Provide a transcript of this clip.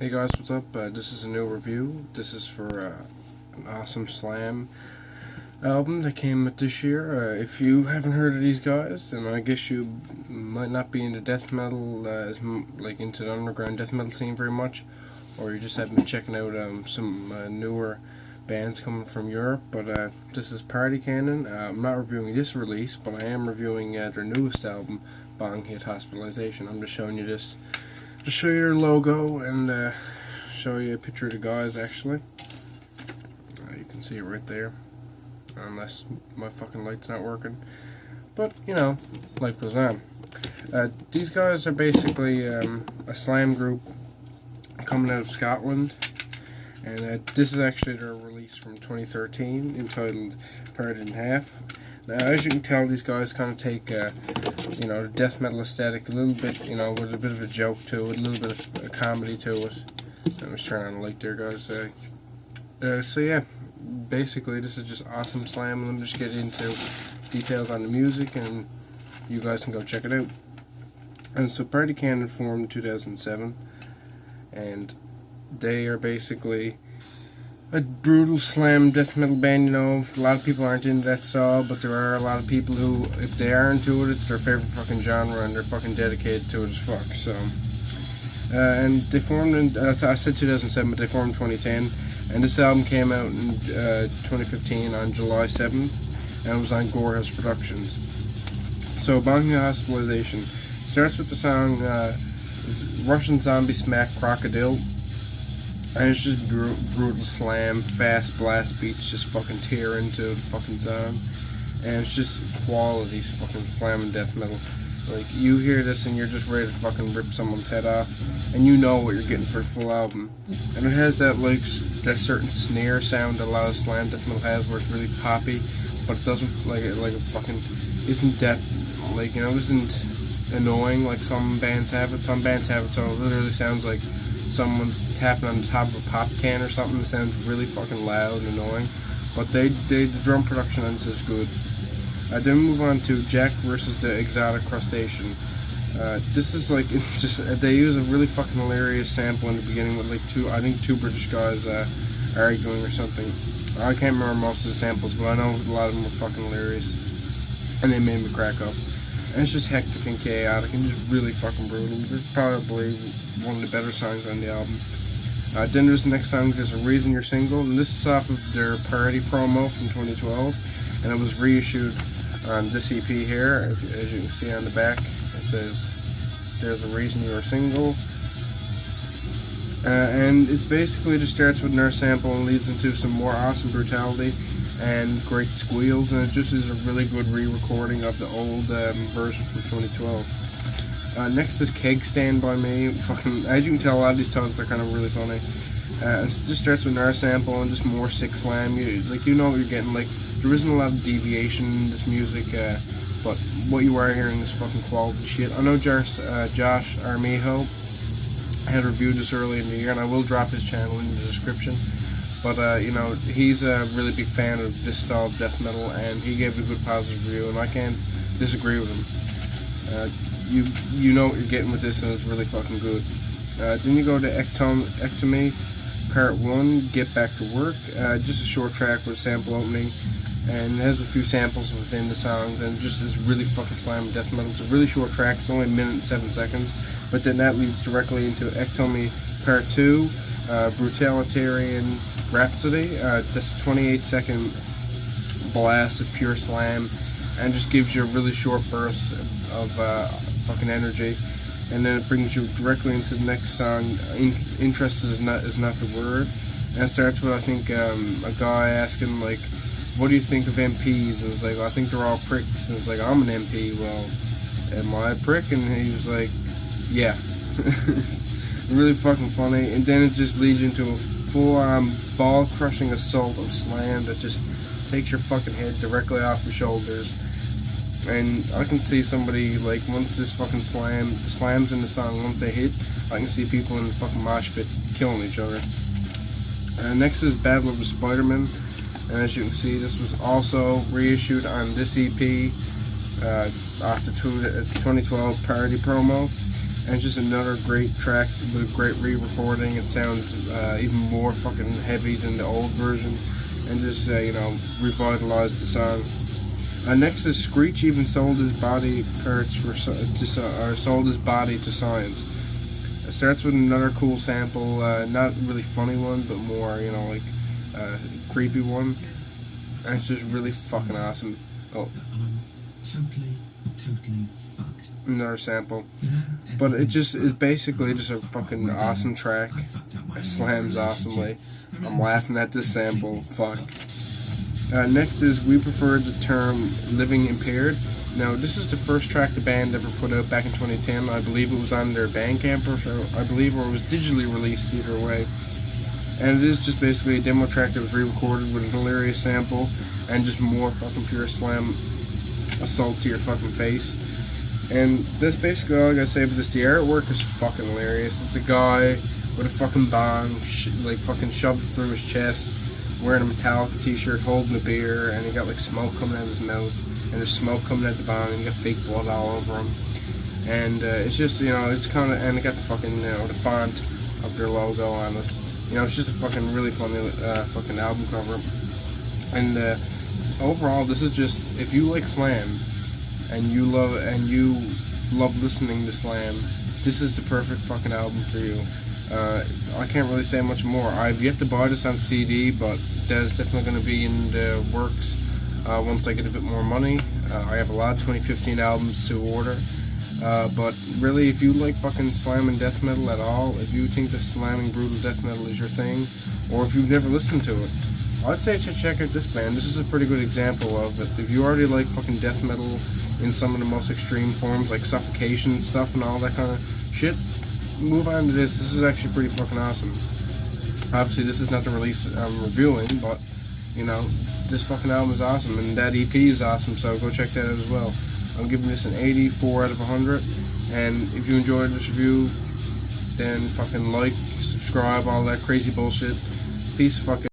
Hey guys, what's up? This is a new review. This is for an awesome slam album that came out this year. If you haven't heard of these guys, then I guess you might not be into death metal, like into the underground death metal scene very much, or you just haven't been checking out some newer bands coming from Europe. But this is Cooney-Callahan. I'm not reviewing this release, but I am reviewing their newest album, Bong, Hospitalization. I'm just showing you this. To show you their logo and show you a picture of the guys. Actually, you can see it right there, unless my fucking light's not working, but you know, life goes on. These guys are basically a slam group coming out of Scotland, and this is actually their release from 2013 entitled Parted in Half. Now, as you can tell, these guys kind of take, the death metal aesthetic a little bit, with a bit of a joke to it, a little bit of a comedy to it. I'm just turning on the light there, guys. So yeah, basically this is just awesome slam. Let me just get into details on the music, and you guys can go check it out. And so Cooney-Callahan formed in 2007, and they are basically a brutal slam death metal band. A lot of people aren't into that style, but there are a lot of people who, if they are into it, it's their favorite fucking genre, and they're fucking dedicated to it as fuck. So, and they formed in, I said 2007, but they formed in 2010, and this album came out in 2015 on July 7th, and it was on Gorehouse Productions. So, Bong Hospitalization starts with the song Russian Zombie Smack Crocodile. And it's just brutal slam, fast blast beats just fucking tear into the fucking song. And it's just quality fucking slam and death metal. Like, you hear this and you're just ready to fucking rip someone's head off. And you know what you're getting for the full album. And it has that, like, that certain snare sound that a lot of slam death metal has, where it's really poppy, but it doesn't, like it fucking isn't that, isn't annoying like some bands have it. Some bands have it so it literally sounds like someone's tapping on the top of a pop can or something. It sounds really fucking loud and annoying, but the drum production on this is good. Then we move on to Jack versus the Exotic Crustacean. This is like, they use a really fucking hilarious sample in the beginning with like two British guys arguing or something. I can't remember most of the samples, but I know a lot of them were fucking hilarious, and they made me crack up. And it's just hectic and chaotic and just really fucking brutal. It's probably one of the better songs on the album. Then there's the next song, There's a Reason You're Single, and this is off of their parody promo from 2012, and it was reissued on this EP here. As you can see on the back, it says There's a Reason You're Single. And it's basically just starts with another sample and leads into some more awesome brutality and great squeals, and it just is a really good re-recording of the old version from 2012. Next is Keg Stand by Me. Fucking, as you can tell, a lot of these songs are kind of really funny. It just starts with another sample and just more sick slam. You know what you're getting. Like, there isn't a lot of deviation in this music, but what you are hearing is fucking quality shit. I know Josh Armijo had reviewed this early in the year, and I will drop his channel in the description. But, he's a really big fan of this style of death metal, and he gave a good positive review, and I can't disagree with him. You know what you're getting with this, and it's really fucking good. Then you go to Ectomy, Part 1, Get Back to Work. Just a short track with sample opening, and it has a few samples within the songs, and just is really fucking slam death metal. It's a really short track, it's only a minute and 7 seconds, but then that leads directly into Ectomy Part 2, Brutalitarian Rhapsody. That's a 28-second blast of pure slam, and just gives you a really short burst of fucking energy, and then it brings you directly into the next song. Interested is not the word, and it starts with, I think, a guy asking, like, what do you think of MPs? And it's like, I think they're all pricks. And it's like, I'm an MP. Well, am I a prick? And he was like, yeah. Really fucking funny. And then it just leads into a full-on ball-crushing assault of slam that just takes your fucking head directly off your shoulders. And I can see somebody, like, once this fucking the slams in the song, once they hit, I can see people in the fucking mosh pit killing each other. Next is Battle of the Spider-Man, and as you can see, this was also reissued on this EP after 2012 parody promo. And it's just another great track with great re-recording. It sounds even more fucking heavy than the old version, and just revitalized the song. Next is Screech even sold his body parts sold his body to science. It starts with another cool sample, not really funny one, but more creepy one, and it's just really fucking awesome. Oh, totally fucked. Another sample, but it's basically just a fucking awesome track. It slams awesomely. I'm laughing at this sample. Fuck. Next is We Prefer the Term Living Impaired. Now, this is the first track the band ever put out back in 2010. I believe it was on their Bandcamp, or it was digitally released, either way. And it is just basically a demo track that was re-recorded with a hilarious sample and just more fucking pure slam assault to your fucking face. And that's basically all I gotta say about this. The artwork is fucking hilarious. It's a guy with a fucking bong, fucking shoved through his chest, wearing a Metallica t-shirt, holding a beer, and he got smoke coming out of his mouth, and there's smoke coming out the bong, and he got fake blood all over him. And it's just, it's kind of, and they got the fucking, the font of their logo on it. It's just a fucking really funny fucking album cover. And overall, this is just, if you like slam and you love listening to slam, this is the perfect fucking album for you. I can't really say much more. I've yet to buy this on CD, but that is definitely going to be in the works once I get a bit more money. I have a lot of 2015 albums to order. But really, if you like fucking slam and death metal at all, if you think that slamming brutal death metal is your thing, or if you've never listened to it, I'd say to check out this band. This is a pretty good example of it. If you already like fucking death metal in some of the most extreme forms, like suffocation stuff and all that kind of shit, move on to this. This is actually pretty fucking awesome. Obviously, this is not the release I'm reviewing, but, this fucking album is awesome, and that EP is awesome, so go check that out as well. I'm giving this an 84 out of 100, and if you enjoyed this review, then fucking like, subscribe, all that crazy bullshit. Peace fucking